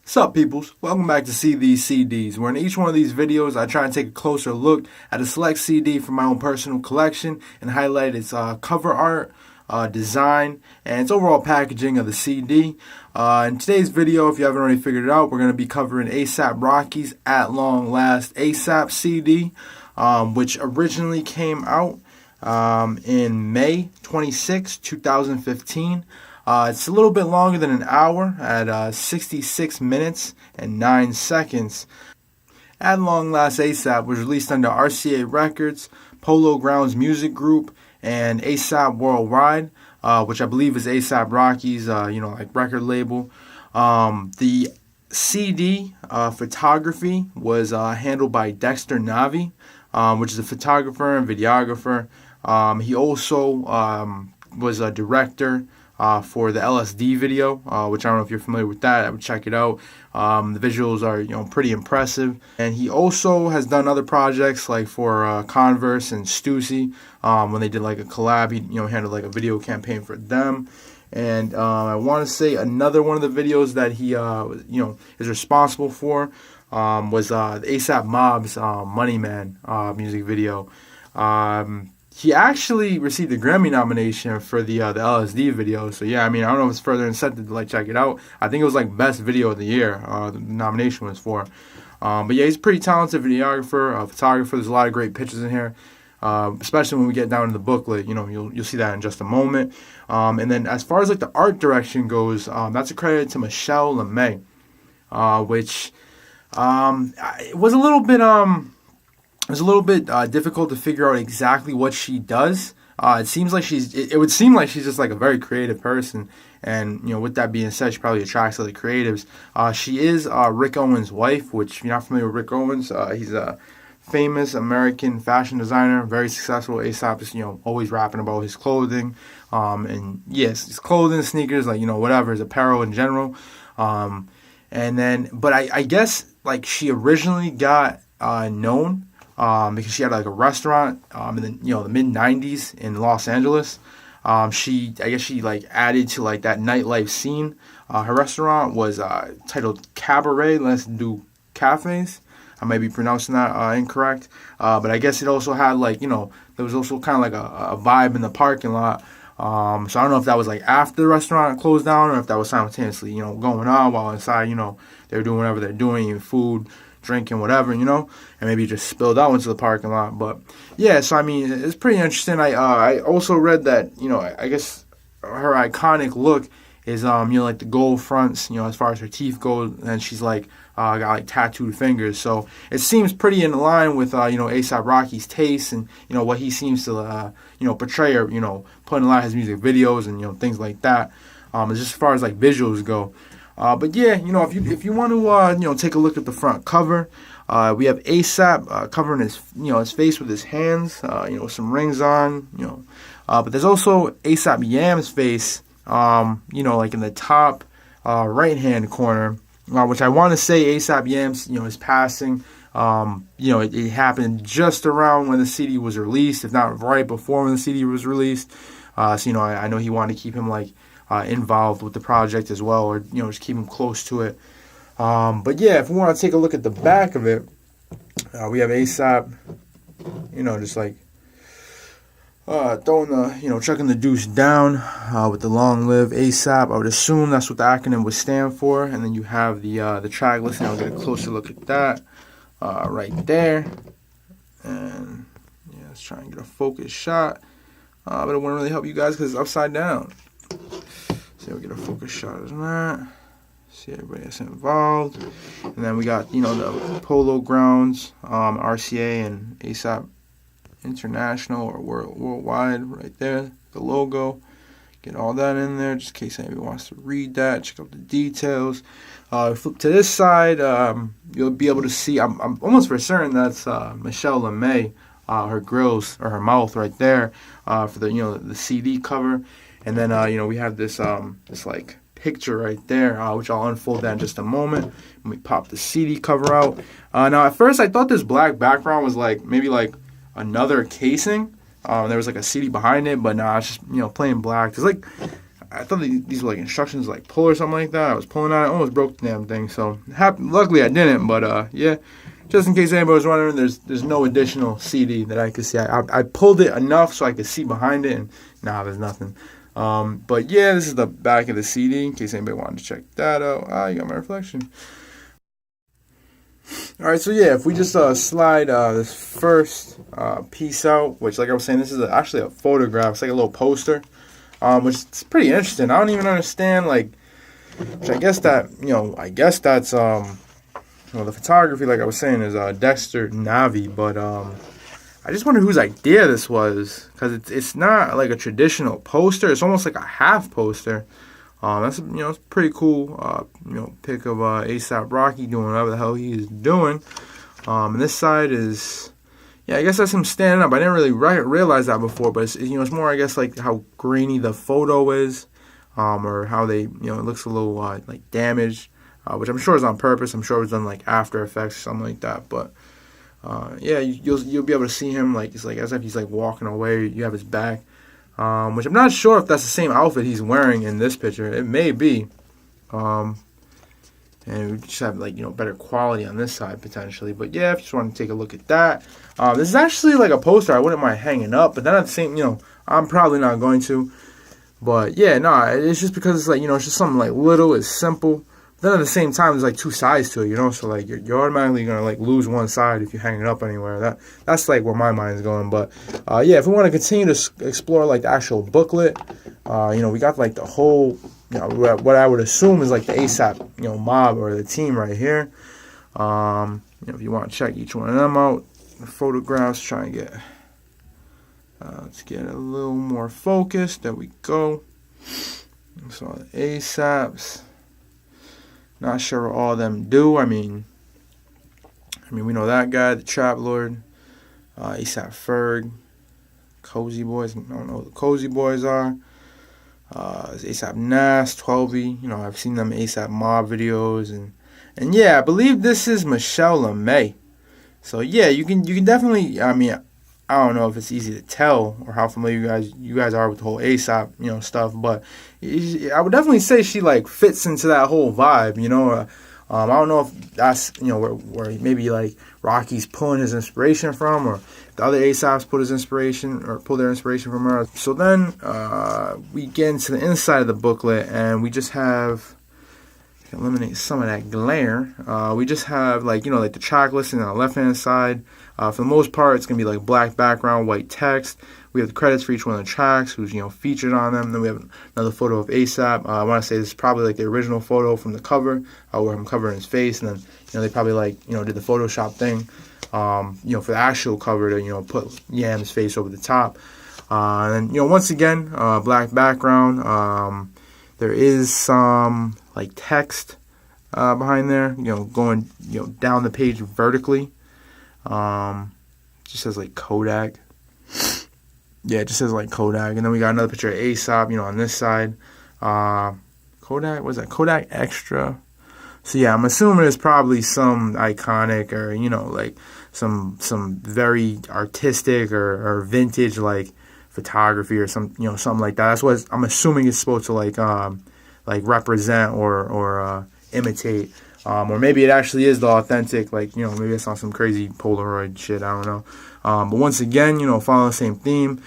Sup peoples, welcome back to SeeTheseCDs, where in each one of these videos I try and take a closer look at a select CD from my own personal collection and highlight its cover art, design, and its overall packaging of the CD. In today's video, if you haven't already figured it out, we're going to be covering A$AP Rocky's At Long Last A$AP CD, which originally came out in May 26, 2015. It's a little bit longer than an hour at 66 minutes and 9 seconds. At Long Last A$AP was released under RCA Records, Polo Grounds Music Group, and A$AP Worldwide, which I believe is A$AP Rocky's, record label. The CD photography was handled by Dexter Navy, which is a photographer and videographer. He also was a director for the LSD video, which I don't know if you're familiar with that. I would check it out. The visuals are pretty impressive, and he also has done other projects like for Converse and Stussy. When they did like a collab, he handled like a video campaign for them. And I want to say another one of the videos that he is responsible for was the A$AP Mob's Money Man music video. He actually received a Grammy nomination for the LSD video. So yeah, I don't know if it's further incentive to check it out. I think it was best video of the year. The nomination was for. But yeah, he's a pretty talented videographer, photographer. There's a lot of great pictures in here, especially when we get down to the booklet. You'll see that in just a moment. And then as far as the art direction goes, that's a credit to Michele Lamy, which it was a little bit difficult to figure out exactly what she does. It would seem like she's just a very creative person, and with that being said, she probably attracts other creatives. She is Rick Owens' wife, which if you're not familiar with Rick Owens, he's a famous American fashion designer, very successful. A$AP is always rapping about his clothing, and yes, his clothing, sneakers, whatever, his apparel in general. But I guess she originally got known because she had a restaurant in the mid 90s in Los Angeles. She added to that nightlife scene. Her restaurant was titled Cabaret Let's Do Cafes. I might be pronouncing that incorrect, but I guess it also had there was also kind of a vibe in the parking lot. So I don't know if that was after the restaurant closed down or if that was simultaneously going on while inside they were doing whatever they're doing, eating food, drinking, whatever, and maybe it just spilled out into the parking lot. But yeah, so it's pretty interesting. I also read that I guess her iconic look is the gold fronts, as far as her teeth go, and she's got tattooed fingers. So it seems pretty in line with A$AP Rocky's taste and what he seems to portray or put in a lot of his music videos and things like that. Just as far as visuals go. But yeah, if you want to take a look at the front cover, we have A$AP covering his his face with his hands, with some rings on, but there's also A$AP Yam's face, in the top right hand corner, which I want to say A$AP Yam's his passing. It happened just around when the CD was released, if not right before when the CD was released. So I know he wanted to keep him involved with the project as well, or just keep him close to it. But yeah, if we want to take a look at the back of it, we have A$AP, just throwing the chucking the deuce down with the long live A$AP. I would assume that's what the acronym would stand for. And then you have the track listing. I'll get a closer look at that right there. And yeah, let's try and get a focus shot. But it wouldn't really help you guys because it's upside down. So we'll get a focus shot of that. See everybody that's involved. And then we got, the Polo Grounds, RCA and A$AP International or Worldwide right there. The logo. Get all that in there just in case anybody wants to read that. Check out the details. Flip to this side, you'll be able to see, I'm almost for certain that's Michele Lamy, her grills or her mouth right there for the CD cover. And then, we have this picture right there, which I'll unfold that in just a moment. When we pop the CD cover out. Now, at first, I thought this black background was maybe another casing. There was a CD behind it, but nah, it's just plain black. There's I thought these were like instructions, like pull or something like that. I was pulling on it, almost broke the damn thing. So luckily I didn't. But yeah, just in case anybody was wondering, there's no additional CD that I could see. I pulled it enough so I could see behind it, and there's nothing. But yeah, this is the back of the CD in case anybody wanted to check that out. You got my reflection. All right, so yeah, if we just slide this first piece out, which, like I was saying, this is actually a photograph. It's like a little poster, which is pretty interesting. I don't even understand, like, which I guess that's the photography, like I was saying, is Dexter Navy, but I just wonder whose idea this was, because it's not like a traditional poster. It's almost like a half poster. That's it's pretty cool. Pic of ASAP Rocky doing whatever the hell he is doing. And this side is, I guess that's him standing up. I didn't really realize that before, but it's more, I guess, like how grainy the photo is, or how they it looks a little like damaged, which I'm sure is on purpose. I'm sure it was done like After Effects or something like that. But you'll be able to see him, like it's like as if he's like walking away. You have his back. Which I'm not sure if that's the same outfit he's wearing in this picture. It may be. And we just have like better quality on this side potentially. But yeah, if you just want to take a look at that, this is actually like a poster I wouldn't mind hanging up. But then at the same, I'm probably not going to. But yeah, it's just because it's like it's just something like little, it's simple. Then at the same time, there's like two sides to it, so like you're automatically gonna like lose one side if you hang it up anywhere. That's like where my mind's going. But if we want to continue to explore like the actual booklet, we got like the whole, what I would assume is like the ASAP, mob or the team right here. If you want to check each one of them out, the photographs, try and get, let's get a little more focused. There we go. So the ASAPs. Not sure what all of them do. I mean, we know that guy, the Trap Lord, ASAP Ferg, Cozy Boys. I don't know what the Cozy Boys are. ASAP Nas, 12E. I've seen them ASAP Mob videos, and yeah, I believe this is Michele Lamy. So yeah, you can definitely. I don't know if it's easy to tell or how familiar you guys are with the whole ASAP, stuff, but I would definitely say she like fits into that whole vibe, I don't know if that's where maybe like Rocky's pulling his inspiration from, or the other ASAPs pull their inspiration from her. So then we get into the inside of the booklet, and we just have, eliminate some of that glare. We just have like the track listing on the left hand side. For the most part, it's gonna be like black background, white text. We have the credits for each one of the tracks, who's featured on them. Then we have another photo of ASAP. I want to say this is probably like the original photo from the cover, where I'm covering his face, and then they probably like did the Photoshop thing, for the actual cover to put Yam's face over the top. And once again, black background. There is some like text behind there, going down the page vertically. Just says like Kodak. Yeah, it just says like Kodak. And then we got another picture of ASAP, on this side. Kodak, what is that? Kodak Extra. So yeah, I'm assuming it's probably some iconic or, like some very artistic or vintage like photography or something like that. That's what I'm assuming it's supposed to like represent or imitate. Or maybe it actually is the authentic, like, maybe it's on some crazy Polaroid shit, I don't know. But once again, following the same theme,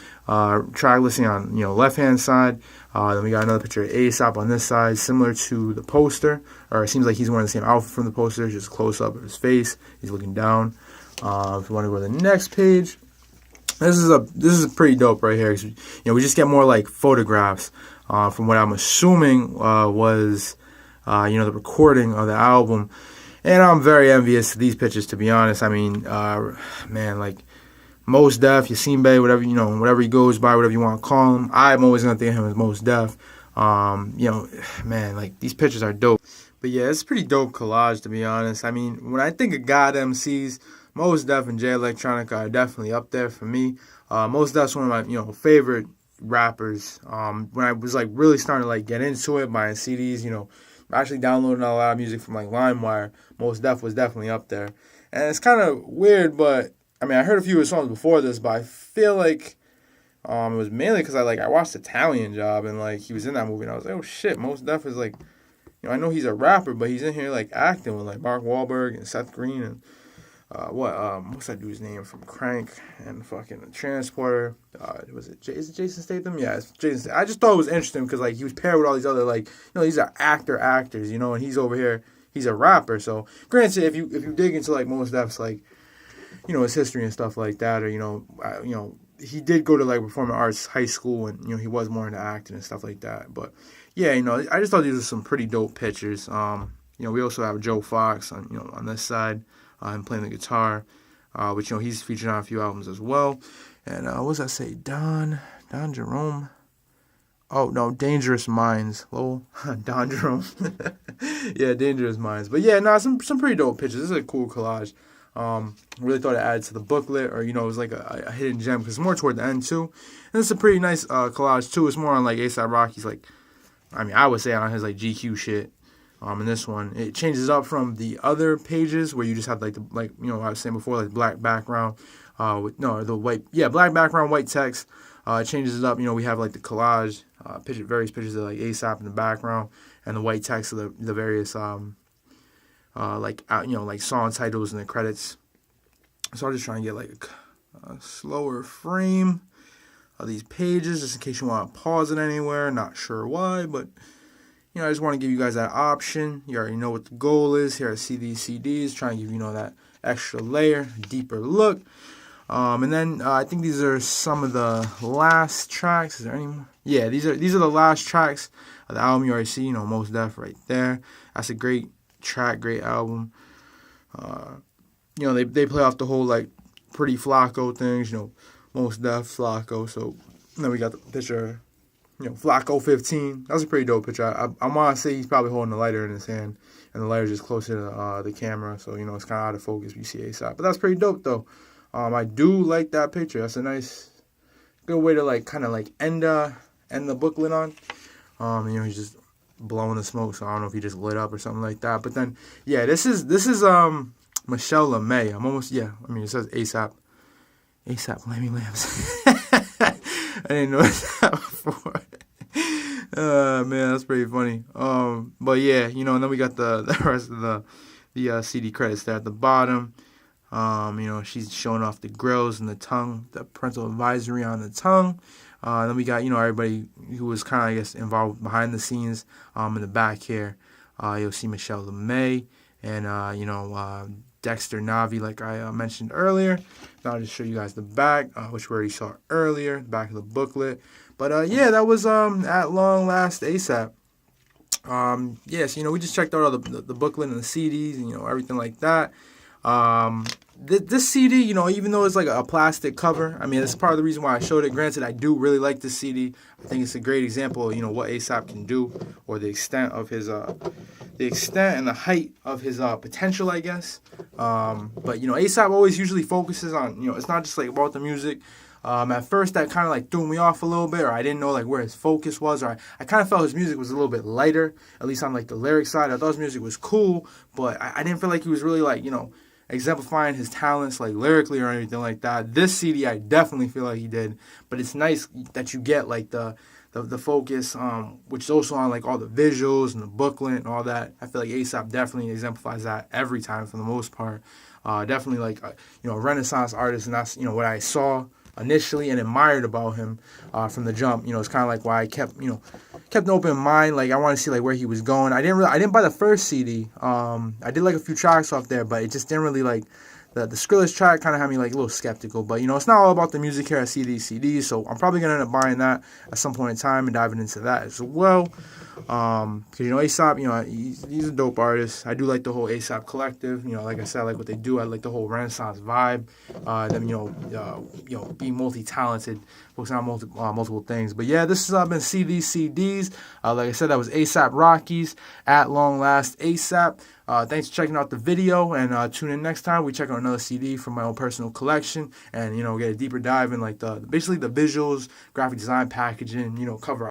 track listing on, left-hand side. Then we got another picture of ASAP on this side, similar to the poster, or it seems like he's wearing the same outfit from the poster, just close-up of his face. He's looking down. If you want to go to the next page, this is pretty dope right here. We just get more, like, photographs from what I'm assuming was... the recording of the album, and I'm very envious of these pictures, to be honest. I mean, man, like Mos Def, Yasin Bey, whatever whatever he goes by, whatever you want to call him, I'm always gonna think of him as Mos Def. Man, like these pictures are dope. But yeah, it's a pretty dope collage, to be honest. I mean, when I think of God MCs, Mos Def and Jay Electronica are definitely up there for me. Mos Def's one of my favorite rappers. When I was like really starting to like get into it, buying CDs, actually downloading a lot of music from like LimeWire, Mos Def was definitely up there. And it's kind of weird, but I mean, I heard a few of his songs before this, but I feel like It was mainly because I watched Italian Job, and like he was in that movie, and I was like, oh shit, Mos Def is like, I know he's a rapper, but he's in here like acting with like Mark Wahlberg and Seth Green and what's that dude's name from Crank and fucking the Transporter? Is it Jason Statham? Yeah, it's Jason Statham. I just thought it was interesting because like he was paired with all these other like these are actors, and he's over here, he's a rapper. So granted, if you dig into like Mos Def's like his history and stuff like that, or he did go to like performing arts high school, and he was more into acting and stuff like that. But yeah, I just thought these were some pretty dope pictures. We also have Joe Fox on this side, him playing the guitar, which he's featured on a few albums as well. And what does that say? Don Jerome. Oh no, Dangerous Minds. Lol, Don Jerome. Yeah, Dangerous Minds. But yeah, some pretty dope pictures. This is a cool collage. Really thought it added to the booklet, or it was like a hidden gem because it's more toward the end too. And it's a pretty nice collage too. It's more on like A$AP Rocky's I would say on his like GQ shit. In this one, it changes up from the other pages where you just have I was saying before, like black background, black background, white text. It changes it up. We have like the collage, various pictures of like A$AP in the background, and the white text of the various like song titles and the credits. So I'll just try and get like a slower frame of these pages, just in case you want to pause it anywhere. Not sure why, but I just want to give you guys that option. You already know what the goal is here at SeeTheseCDs, trying to give that extra layer, deeper look. And then I think these are some of the last tracks. Is there any more? Yeah, these are the last tracks of the album. You already see, Mos Def right there. That's a great track, great album. They play off the whole like Pretty Flacco things. Mos Def, Flacco. So then we got the picture. Flacco 15. That's a pretty dope picture. I want to say he's probably holding the lighter in his hand, and the lighter's just closer to the camera, so it's kind of out of focus when you see A$AP. But that's pretty dope though. I do like that picture. That's a nice, good way to like kind of like end the booklet on. He's just blowing the smoke, so I don't know if he just lit up or something like that. But then, yeah, this is Michele Lamy. It says A$AP Lamy Lambs. I didn't know that before. Man, that's pretty funny. But yeah, and then we got the rest of the CD credits there at the bottom. She's showing off the grills and the tongue, the parental advisory on the tongue. Then we got, everybody who was kind of, I guess, involved behind the scenes. In the back here, you'll see Michele Lamy and, Dexter Navy, like I mentioned earlier. Now I'll just show you guys the back, which we already saw earlier, the back of the booklet. But yeah, that was At Long Last A$AP. So we just checked out all the booklet and the CDs and everything like that. This CD, even though it's like a plastic cover, that's part of the reason why I showed it. Granted, I do really like this CD. I think it's a great example of what A$AP can do, or the extent of his the extent and the height of his potential, I guess. But A$AP always usually focuses on it's not just like about the music. At first that kind of like threw me off a little bit, or I didn't know like where his focus was, or I kind of felt his music was a little bit lighter, at least on like the lyric side. I thought his music was cool, but I didn't feel like he was really like exemplifying his talents like lyrically or anything like that. This CD I definitely feel like he did, but it's nice that you get like the focus, which is also on like all the visuals and the booklet and all that. I feel like A$AP definitely exemplifies that every time for the most part. Definitely like a Renaissance artist, and that's what I saw initially and admired about him from the jump. It's kind of like why I kept an open mind. Like I want to see like where he was going. I didn't buy the first CD. I did like a few tracks off there, but it just didn't really like the Skrillers track. Kind of had me like a little skeptical. But it's not all about the music here at SeeTheseCDs, so I'm probably gonna end up buying that at some point in time and diving into that as well. Because A$AP, he's a dope artist. I do like the whole A$AP collective. Like I said, I like what they do. I like the whole Renaissance vibe. Them, being multi-talented, focusing on multiple things. But yeah, this has been SeeTheseCDs. Like I said, that was A$AP Rocky's At Long Last A$AP. Thanks for checking out the video, and tune in next time. We check out another CD from my own personal collection, and get a deeper dive in like basically the visuals, graphic design, packaging, cover